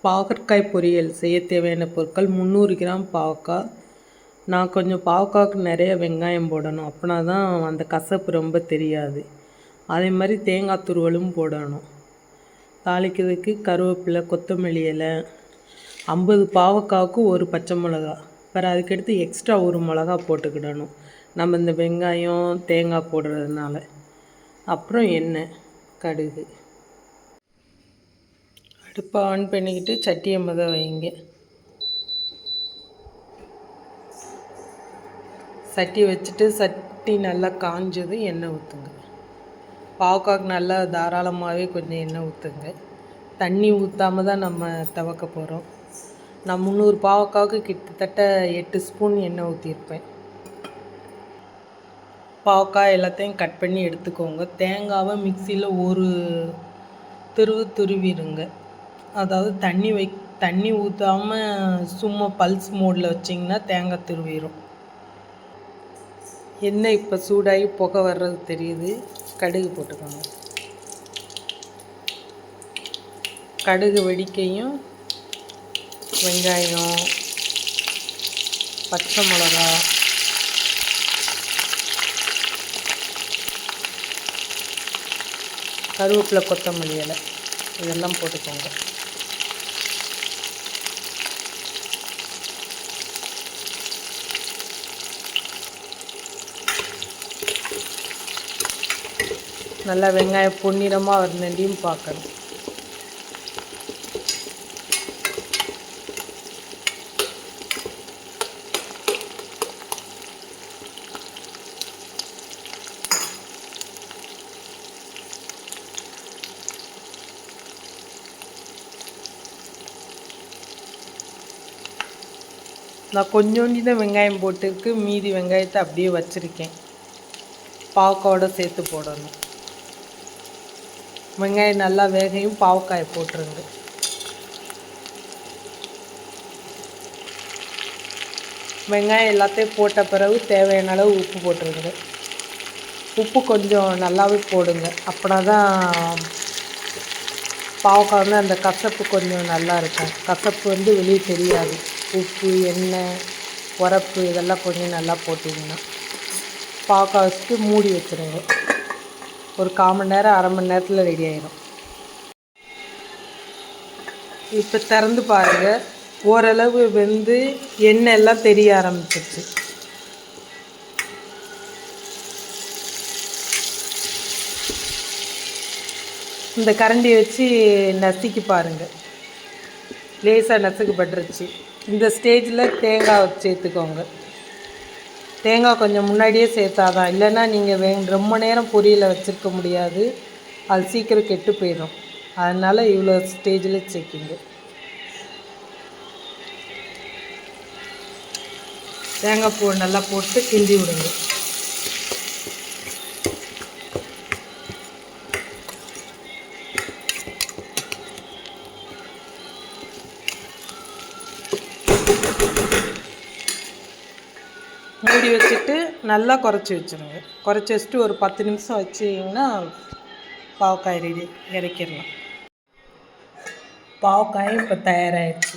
பாகற்காய் பொரியல் செய்ய தேவையான பொருட்கள் 300 கிராம் பாவக்காய். நான் கொஞ்சம் பாவக்காய்க்கு நிறைய வெங்காயம் போடணும், அப்படின்னா தான் அந்த கசப்பு ரொம்ப தெரியாது. அதே மாதிரி தேங்காய் துருவலும் போடணும். தாளிக்கிறதுக்கு கருவேப்பிலை, கொத்தமல்லி இலை. 50 பாவக்காய்க்கு ஒரு பச்சை மிளகா. அப்புறம் அதுக்கடுத்து எக்ஸ்ட்ரா ஒரு மிளகா போட்டுக்கிடணும், நம்ம இந்த வெங்காயம் தேங்காய் போடுறதுனால. அப்புறம் எண்ணெய், கடுகு. அடுப்பை ஆன் பண்ணிக்கிட்டு சட்டியை வைங்க. சட்டி வச்சுட்டு சட்டி நல்லா காஞ்சது எண்ணெய் ஊற்றுங்க. பாவக்காய்க்கு நல்லா தாராளமாகவே கொஞ்சம் எண்ணெய் ஊற்றுங்க. தண்ணி ஊற்றாம தான் நம்ம துவக்க போகிறோம். நான் 300 பாவக்காய்க்கு கிட்டத்தட்ட 8 ஸ்பூன் எண்ணெய் ஊற்றிருப்பேன். பாவக்காய் எல்லாத்தையும் கட் பண்ணி எடுத்துக்கோங்க. தேங்காவை மிக்சியில் ஒரு துருவிடுங்க. அதாவது தண்ணி ஊற்றாமல் சும்மா பல்ஸ் மோடில் வச்சிங்கன்னா தேங்காய் துருவிடும். எண்ணெய் இப்போ சூடாகி புகை வர்றது தெரியுது. கடுகு போட்டுக்கோங்க. கடுகு வெடிக்கையும் வெங்காயம், பச்சை மிளகா, கருவேப்பிலை, கொத்தமல்லி இலை இதெல்லாம் போட்டுக்கோங்க. நல்லா வெங்காயம் பொன்னிறமாக வரண்டியும் பார்க்கணும். நான் கொஞ்சோண்டி தான் வெங்காயம் போட்டுருக்கு, மீதி வெங்காயத்தை அப்படியே வச்சுருக்கேன். பாவக்காயோட சேர்த்து போடணும். வெங்காயம் நல்லா வேகையும் பாவக்காயை போட்டுருங்க. வெங்காயம் எல்லாத்தையும் போட்ட பிறகு தேவையான அளவு உப்பு போட்டுருங்க. உப்பு கொஞ்சம் நல்லாவே போடுங்க, அப்படின்னா தான் பாவக்காய் வந்து அந்த கசப்பு கொஞ்சம் நல்லா இருக்கும். கசப்பு வந்து வெளியே தெரியாது. உப்பு, எண்ணெய், உரப்பு இதெல்லாம் கொஞ்சம் நல்லா போட்டிங்கன்னா பாவக்காய் வச்சுட்டு மூடி வச்சுருங்க. ஒரு 1/4 மணி நேரம், அரை மணி நேரத்தில் ரெடி ஆகிடும். இப்போ திறந்து பாருங்கள். ஓரளவு வெந்து எண்ணெய் எல்லாம் தெரிய ஆரம்பிச்சிருச்சு. இந்த கரண்டியை வச்சு நசுக்கி பாருங்கள். லேசாக நசுக்கப்பட்டுருச்சு. இந்த ஸ்டேஜில் தேங்காய் சேர்த்துக்கோங்க. தேங்காய் கொஞ்சம் முன்னாடியே சேர்த்தாதான், இல்லைன்னா நீங்கள் ரொம்ப நேரம் பொரியலை வச்சுருக்க முடியாது, அது சீக்கிரம் கெட்டு போயிடும். அதனால் இவ்வளோ ஸ்டேஜில் சேர்க்கிங்க. தேங்காய் பூ நல்லா போட்டு கிண்டி விடுங்க. மூடி வச்சுட்டு நல்லா குறைச்சி வச்சுருங்க. குறைச்சி வச்சுட்டு ஒரு 10 நிமிஷம் வச்சிங்கன்னா பாவக்காய் ரெடி, இறக்கிடலாம். பாவக்காயும் இப்போ தயாராகிடுச்சு.